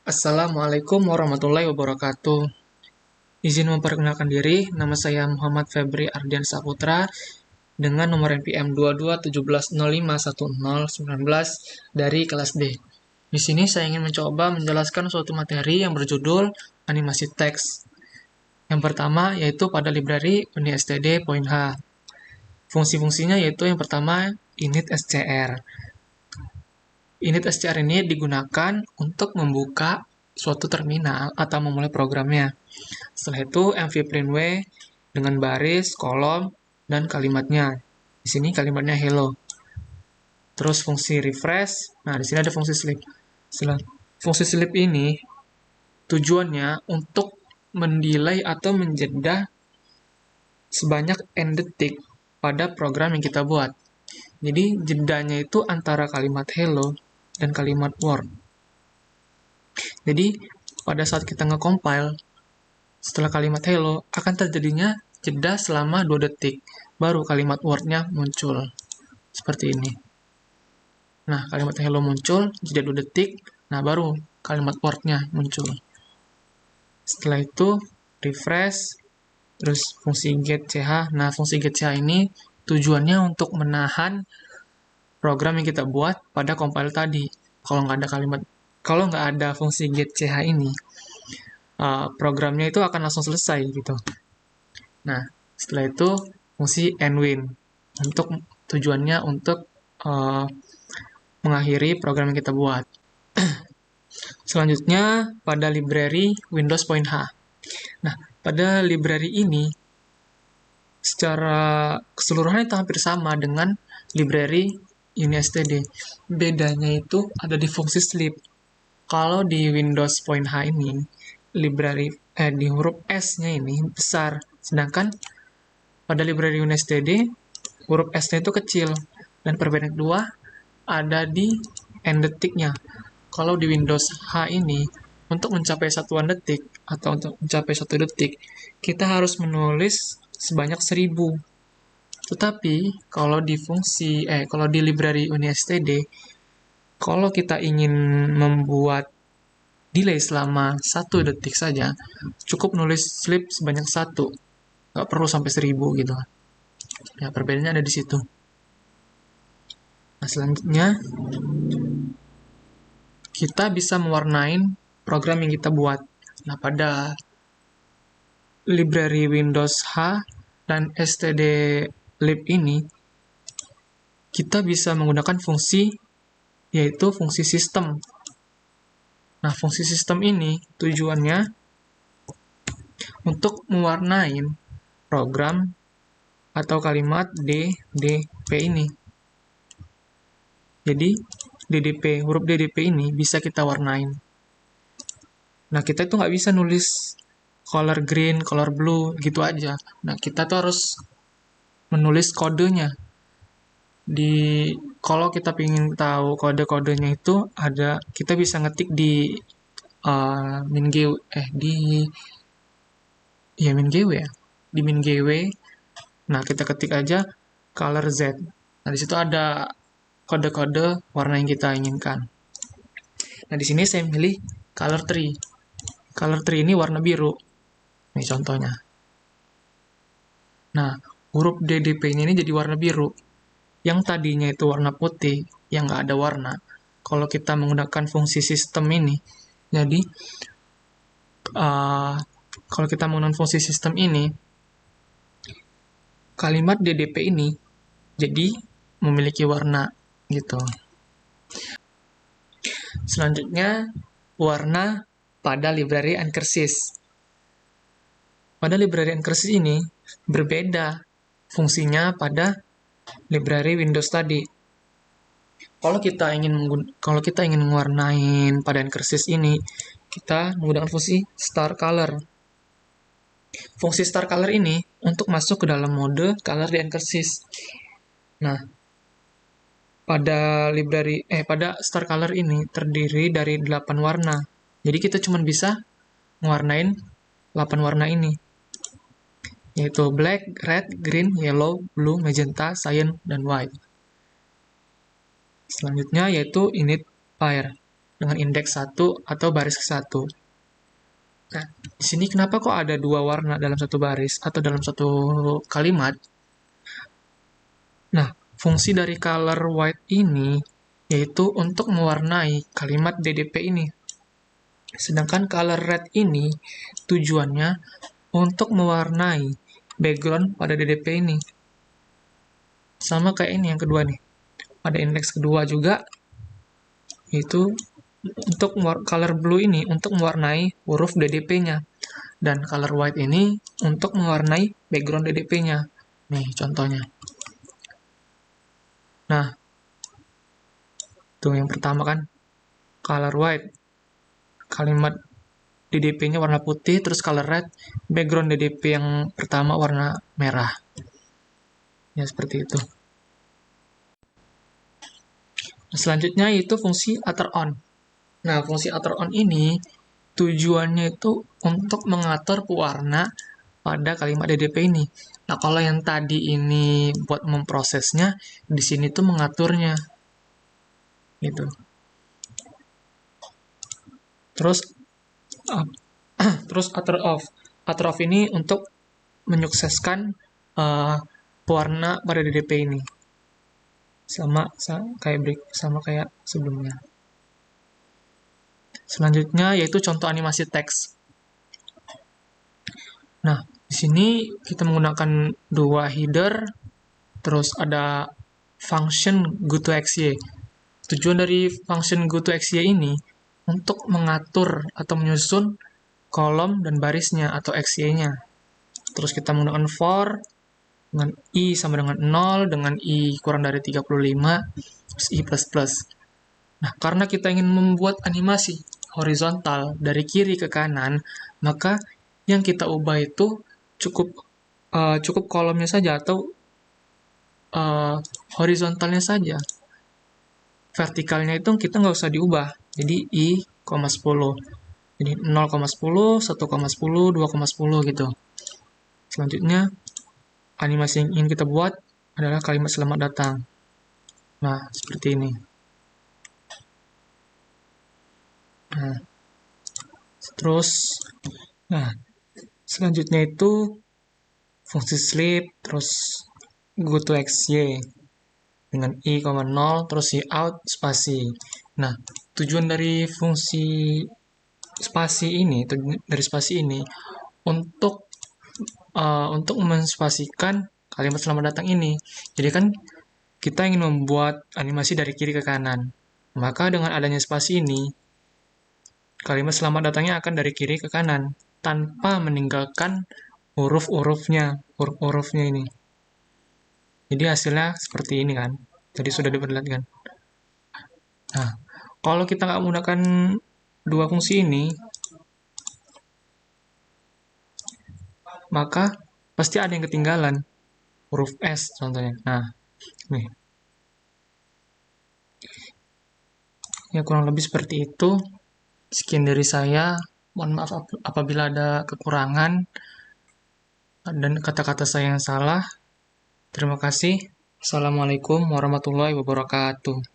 Assalamualaikum warahmatullahi wabarakatuh. Izin memperkenalkan diri, nama saya Muhammad Febri Ardian Saputra dengan nomor NPM 2217051019 dari kelas D. Di sini saya ingin mencoba menjelaskan suatu materi yang berjudul animasi teks. Yang pertama yaitu pada library UniSTD.H. Fungsi-fungsinya yaitu yang pertama init SCR. Init SCR ini digunakan untuk membuka suatu terminal atau memulai programnya. Setelah itu mvprintw dengan baris, kolom, dan kalimatnya. Di sini kalimatnya hello. Terus fungsi refresh. Nah, di sini ada fungsi sleep. Fungsi sleep ini tujuannya untuk mendelay atau menjeda sebanyak n detik pada program yang kita buat. Jadi jedanya itu antara kalimat hello dan kalimat word. Jadi pada saat kita nge-compile, setelah kalimat hello akan terjadinya jeda selama 2 detik. Baru kalimat word-nya muncul. Seperti ini. Nah, kalimat hello muncul, jeda 2 detik. Nah, baru kalimat word-nya muncul. Setelah itu, refresh, terus fungsi getCh. Nah, fungsi getCh ini tujuannya untuk menahan program yang kita buat pada compile tadi. Kalau nggak ada fungsi getCh ini, programnya itu akan langsung selesai gitu. Nah, setelah itu fungsi endWin untuk tujuannya untuk mengakhiri program yang kita buat. Selanjutnya pada library Windows.H. Nah, pada library ini secara keseluruhan itu hampir sama dengan library UniSTD. Bedanya itu ada di fungsi sleep. Kalau di Windows.H ini library di huruf S-nya ini besar, sedangkan pada library UniSTD huruf S-nya itu kecil. Dan perbedaan kedua ada di n detiknya. Kalau di Windows H ini untuk mencapai satuan detik atau untuk mencapai 1 detik kita harus menulis sebanyak 1000. Tetapi kalau di library UniSTD, kalau kita ingin membuat delay selama 1 detik saja, cukup nulis sleep sebanyak 1. Nggak perlu sampai 1000 gitu. Ya, perbedaannya ada di situ. Nah, selanjutnya kita bisa mewarnain program yang kita buat. Nah, pada library Windows H dan stdlib ini, kita bisa menggunakan fungsi, yaitu fungsi sistem. Nah, fungsi sistem ini tujuannya untuk mewarnain program atau kalimat DDP ini. Jadi, huruf DDP ini bisa kita warnain. Nah, kita itu nggak bisa nulis color green, color blue, gitu aja. Nah, kita tuh harus menulis kodenya. Kalau kita ingin tahu kode-kodenya itu ada, kita bisa ngetik di MinGW ya, di MinGW. Nah, kita ketik aja color Z. Nah, di situ ada kode-kode warna yang kita inginkan. Nah, di sini saya pilih color tree. Color tree ini warna biru. Ini contohnya. Nah, huruf DDP-nya ini jadi warna biru. Yang tadinya itu warna putih, yang nggak ada warna. Kalau kita menggunakan fungsi sistem ini, jadi kalau kita menggunakan fungsi sistem ini, kalimat DDP ini jadi memiliki warna gitu. Selanjutnya, warna pada library Ankersys. Pada library Ankersys ini berbeda fungsinya pada library Windows tadi. Kalau kita ingin mewarnain pada Ankersys ini, kita menggunakan fungsi star color. Fungsi star color ini untuk masuk ke dalam mode color di Ankersys. Nah, pada star color ini terdiri dari 8 warna. Jadi kita cuma bisa mewarnain 8 warna ini, yaitu black, red, green, yellow, blue, magenta, cyan, dan white. Selanjutnya yaitu init fire. dengan indeks 1 atau baris ke-1. Nah, di sini kenapa kok ada dua warna dalam satu baris atau dalam satu kalimat? Nah, fungsi dari color white ini yaitu untuk mewarnai kalimat DDP ini. Sedangkan color red ini tujuannya untuk mewarnai background pada DDP ini. Sama kayak ini yang kedua nih. Ada indeks kedua juga, yaitu untuk color blue ini untuk mewarnai huruf DDP-nya. Dan color white ini untuk mewarnai background DDP-nya. Nih contohnya. Nah, tuh yang pertama kan, color white. Kalimat DDP-nya warna putih, terus color red, background DDP yang pertama warna merah. Ya, seperti itu. Selanjutnya itu fungsi outer on. Nah, fungsi outer on ini tujuannya itu untuk mengatur pewarna pada kalimat DDP ini. Nah, kalau yang tadi ini buat memprosesnya, di sini tuh mengaturnya. Gitu. Terus terus outer off. Outer off ini untuk menyukseskan pewarna pada DDP ini. Sama kayak sebelumnya. Selanjutnya yaitu contoh animasi teks. Nah, di sini kita menggunakan dua header, terus ada function goToXY. Tujuan dari function goToXY ini untuk mengatur atau menyusun kolom dan barisnya atau XY-nya. Terus kita menggunakan for dengan i sama dengan 0, dengan i kurang dari 35, terus i++. Nah, karena kita ingin membuat animasi horizontal dari kiri ke kanan, maka yang kita ubah itu cukup kolomnya saja atau horizontalnya saja. Vertikalnya itu kita nggak usah diubah. Jadi i, 10. Jadi 0,10, 1,10, 2,10 gitu. Selanjutnya, animasi yang ingin kita buat adalah kalimat selamat datang. Nah, seperti ini. Nah, terus, selanjutnya itu fungsi sleep, terus goToXY dengan i, 0, terus si out, spasi. Nah, tujuan dari fungsi spasi ini, untuk menspasikan kalimat selamat datang ini. Jadi kan kita ingin membuat animasi dari kiri ke kanan. Maka dengan adanya spasi ini, kalimat selamat datangnya akan dari kiri ke kanan tanpa meninggalkan huruf-hurufnya ini. Jadi hasilnya seperti ini kan. Jadi sudah diperlihatkan. Nah, kalau kita nggak menggunakan dua fungsi ini, maka pasti ada yang ketinggalan. Huruf S contohnya. Nah, nih. Ya kurang lebih seperti itu. Sekian dari saya. Mohon maaf apabila ada kekurangan dan kata-kata saya yang salah. Terima kasih. Assalamualaikum warahmatullahi wabarakatuh.